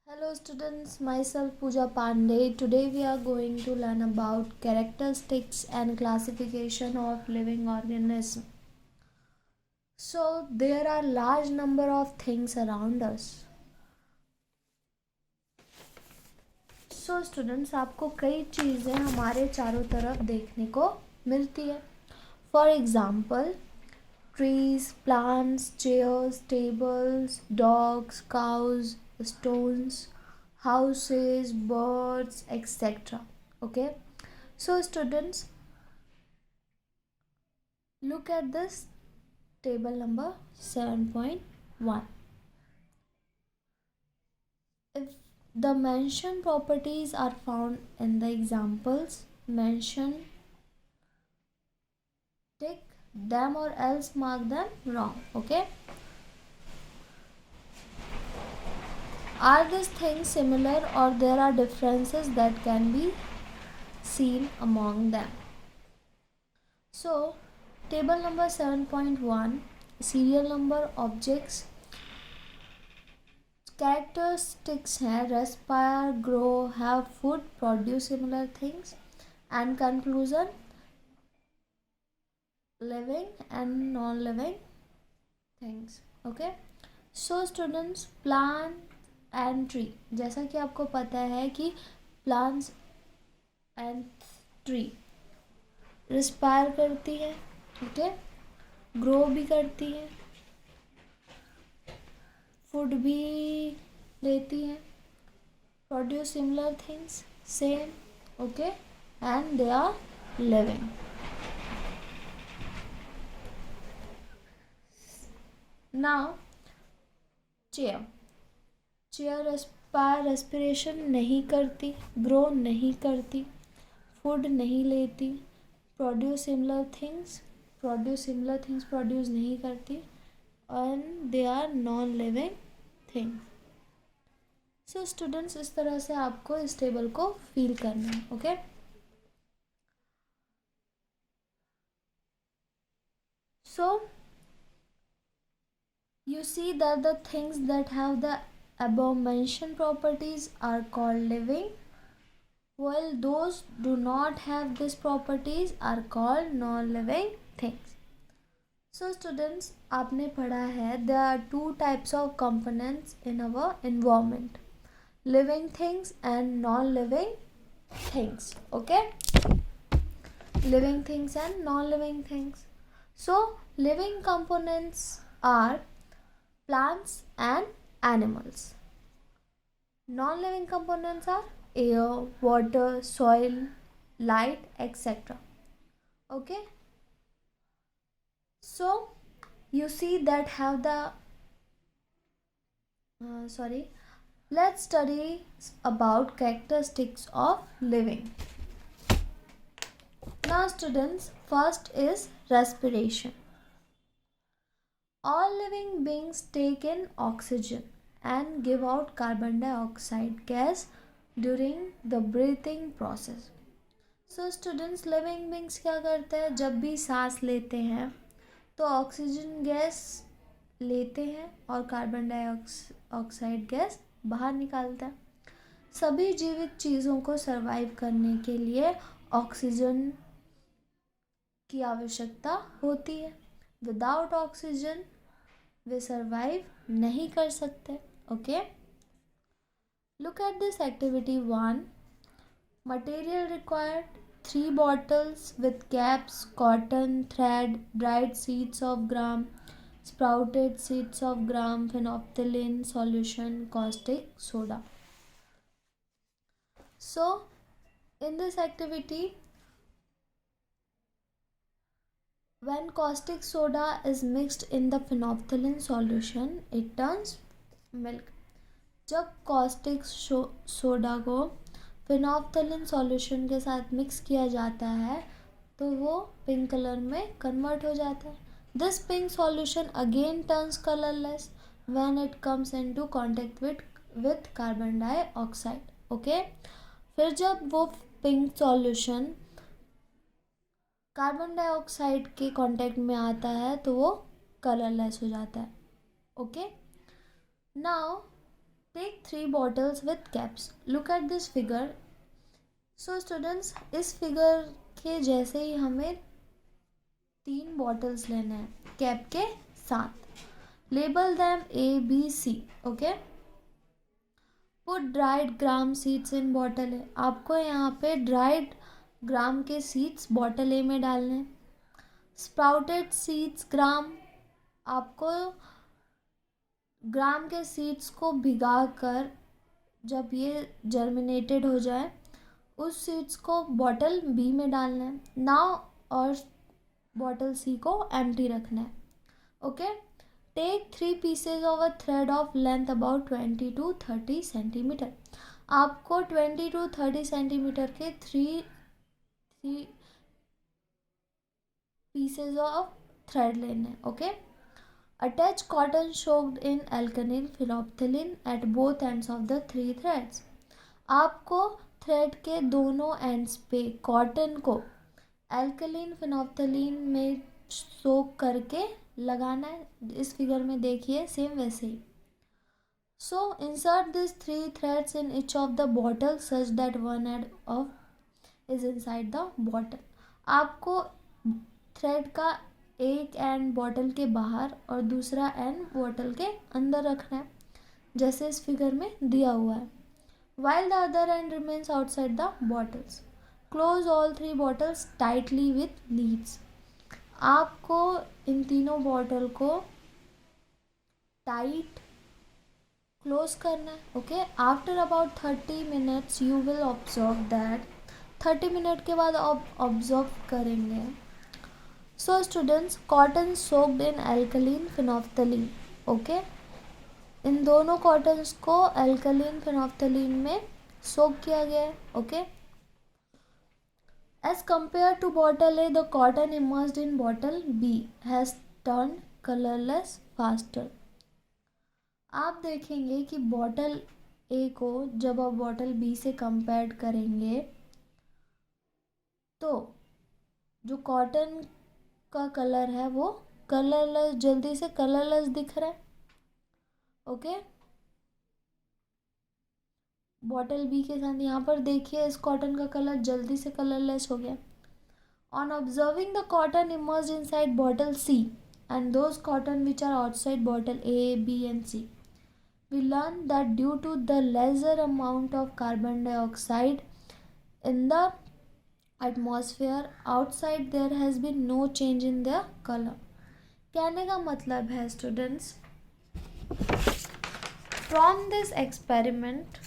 Hello students, myself Pooja Pandey. Today we are going to learn about characteristics and classification of living organism. So there are large number of things around us. So students, आपको कई चीज़ें हमारे चारों तरफ देखने को मिलती है. For example, trees, plants, chairs, tables, dogs, cows, stones, houses, birds, etc. Okay, so students, look at this table number 7.1. If the mentioned properties are found in the examples mentioned, tick them or else mark them wrong. Okay, are these things similar or there are differences that can be seen among them? So table number 7.1, serial number, objects, characteristics हैं respire, grow, have food, produce similar things, and conclusion living and non-living things. Okay, so students, plant and tree, जैसा कि आपको पता है कि plants and tree respire करती है, okay, grow भी करती है, फूड भी लेती हैं, produce similar things same, okay, and they are living. Now chair respiration नहीं करती, ग्रो नहीं करती, फूड नहीं लेती, प्रोड्यूस सिमिलर थिंग्स प्रोड्यूस नहीं करती, and they are non-living things. So students, इस तरह से आपको इस टेबल को फील करना है. Okay, so you see that the things that have the above mentioned properties are called living, while those do not have these properties are called non-living things. So students, आपने पढ़ा है there are two types of components in our environment, living things and non-living things. Okay, living things and non-living things. So living components are plants and animals. Non-living components are air, water, soil, light, etc. Okay, so you see that have the let's study about characteristics of living. Now students, first is respiration. All living beings take in oxygen and give out carbon dioxide gas during the breathing process. So students, living beings क्या करते हैं, जब भी सांस लेते हैं तो oxygen gas लेते हैं और कार्बन डाइऑक्साइड गैस बाहर निकालता है. सभी जीवित चीज़ों को सरवाइव करने के लिए ऑक्सीजन की आवश्यकता होती है. विदाउट ऑक्सीजन वे सरवाइव नहीं कर सकते. Okay, look at this activity 1. Material required 3 bottles with caps, cotton, thread, dried seeds of gram, sprouted seeds of gram, phenolphthalein solution, caustic soda. So in this activity, when caustic soda is mixed in the phenolphthalein solution, it turns milk. जब caustic soda को फिनॉल्फ्थलीन solution के साथ mix किया जाता है तो वो pink colour में कन्वर्ट हो जाता है. This pink solution again turns colourless when it comes into contact with carbon dioxide. Okay, फिर जब वो पिंक सॉल्यूशन कार्बन डाइऑक्साइड के कांटेक्ट में आता है तो वो कलरलेस हो जाता है. Okay, now take 3 bottles with caps, look at this figure. So students, इस फिगर के जैसे ही हमें 3 बॉटल्स लेने हैं कैप के साथ। Label them ABC, okay. Put dried gram seeds in bottle A, आपको यहाँ पे ड्राइड ग्राम के सीड्स बॉटल ए में डालने हैं। स्प्राउटेड सीड्स ग्राम, आपको ग्राम के सीड्स को भिगा कर जब ये जर्मिनेटेड हो जाए उस सीड्स को बॉटल बी में डालना है नाउ, और बॉटल सी को एम्प्टी रखना है, okay. Take 3 pieces of a thread of length about 20 to 30 centimetre, आपको 20 to 30 सेंटीमीटर के 3 पीसेज ऑफ थ्रेड लेने हैं, okay. Attach cotton soaked in एल्कनिल phenolphthalein at both ends of the 3 threads, आपको थ्रेड के दोनों एंड्स पे कॉटन को एल्कलीन फिनोप्थिलीन में सोक करके लगाना है। इस फिगर में देखिए सेम वैसे ही। So insert this 3 threads in each of the bottle such that one end of is inside the bottle, आपको थ्रेड का एक एंड बॉटल के बाहर और दूसरा एंड बॉटल के अंदर रखना है जैसे इस फिगर में दिया हुआ है। While the other end remains outside the bottles. Close all 3 bottles tightly with leads. आपको इन तीनों बॉटल को टाइट क्लोज करना है, okay. After about 30 minutes you will observe that, 30 minute के बाद आप ऑब्जर्व करेंगे। So students, cotton soaked in alkaline phenolphthalein, okay. इन दोनों कॉटन्स को एल्कलीन फिनोप्थिलीन में सोक किया गया है, okay. As compare to bottle A, the cotton immersed in bottle B has turn colourless faster, आप देखेंगे कि बॉटल ए को जब आप बॉटल बी से कंपेयर करेंगे तो जो कॉटन का कलर है वो कलरलेस, जल्दी से कलरलेस दिख रहा है, ओके। बॉटल बी के साथ यहाँ पर देखिए इस कॉटन का कलर जल्दी से कलरलेस हो गया। On observing the cotton immersed inside bottle C and those cotton which are outside bottle A, B and C, we learn that due to the lesser amount of carbon dioxide in the atmosphere outside there has been no change in the colour. कहने का मतलब है students, from this experiment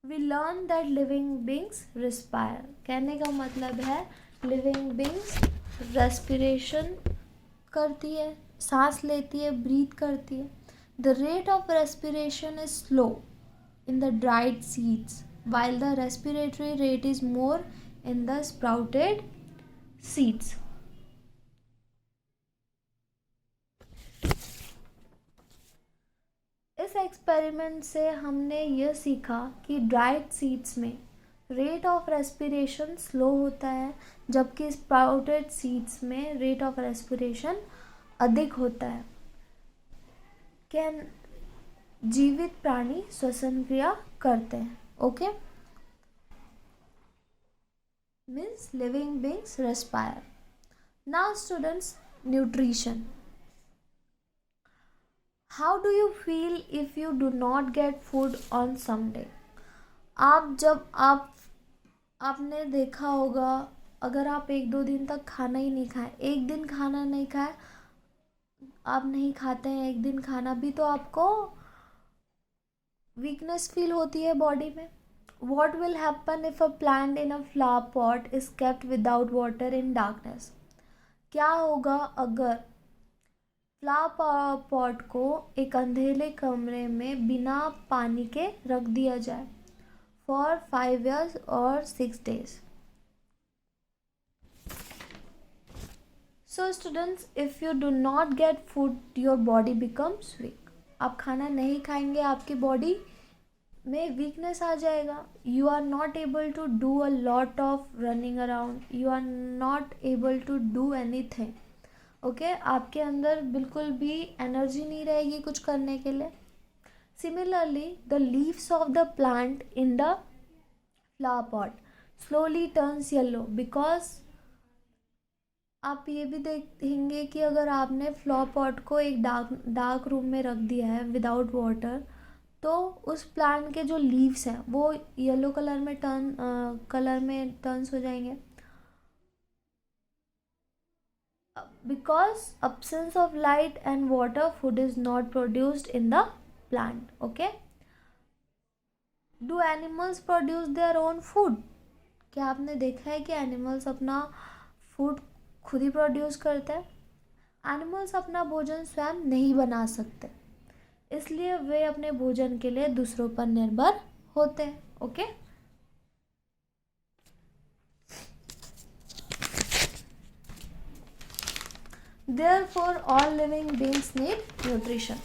we learn that living beings respire, कहने का मतलब है living beings respiration करती है, सांस लेती है, breathe करती है। The rate of respiration is slow in the dried seeds while the respiratory rate is more in the sprouted seeds. इस एक्सपेरिमेंट से हमने यह सीखा कि ड्राइड सीड्स में रेट ऑफ रेस्पिरेशन स्लो होता है जबकि स्प्राउटेड सीड्स में रेट ऑफ रेस्पिरेशन अधिक होता है। कैन जीवित प्राणी श्वसन क्रिया करते हैं, okay. Means living beings respire. Now students, nutrition. How do you feel if you do not get food on some day, आपने देखा होगा अगर आप 1-2 दिन तक खाना ही नहीं खाए, एक दिन खाना नहीं खाए, आप नहीं खाते हैं एक दिन खाना भी, तो आपको वीकनेस फील होती है बॉडी में। What will happen if a plant in a flower pot is kept without water in darkness, क्या होगा अगर फ्लावर पॉट को एक अंधेरे कमरे में बिना पानी के रख दिया जाए फॉर 5 years और 6 days। So students, if you do not get food your body becomes week, आप खाना नहीं खाएंगे आपकी बॉडी में वीकनेस आ जाएगा। You are not able to do a lot of running around, you are not able to do anything, okay. आपके अंदर बिल्कुल भी एनर्जी नहीं रहेगी कुछ करने के लिए। Similarly, the leaves of the plant in the flower pot slowly turns yellow because आप ये भी देखेंगे कि अगर आपने फ्लावर पॉट को एक डार्क डार्क रूम में रख दिया है विदाउट वाटर, तो उस प्लांट के जो लीव्स हैं वो येलो कलर में टर्न्स हो जाएंगे, because absence of light and water, food is not produced in the plant. Okay, do animals produce their own food? क्या आपने देखा है कि एनिमल्स अपना फूड खुद ही प्रोड्यूस करते हैं? एनिमल्स अपना भोजन स्वयं नहीं बना सकते, इसलिए वे अपने भोजन के लिए दूसरों पर निर्भर होते हैं. Okay, Therefore all living beings need nutrition.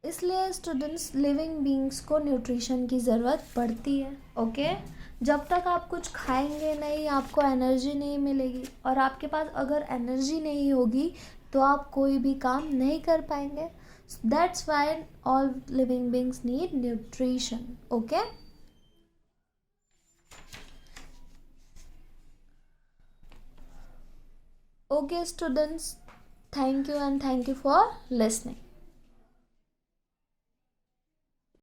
इसलिए स्टूडेंट्स लिविंग बींग्स को न्यूट्रिशन की ज़रूरत पड़ती है. ओके, जब तक आप कुछ खाएंगे नहीं आपको एनर्जी नहीं मिलेगी, और आपके पास अगर एनर्जी नहीं होगी तो आप कोई भी काम नहीं कर पाएंगे. That's why all living beings need nutrition. Okay, okay students, thank you and thank you for listening.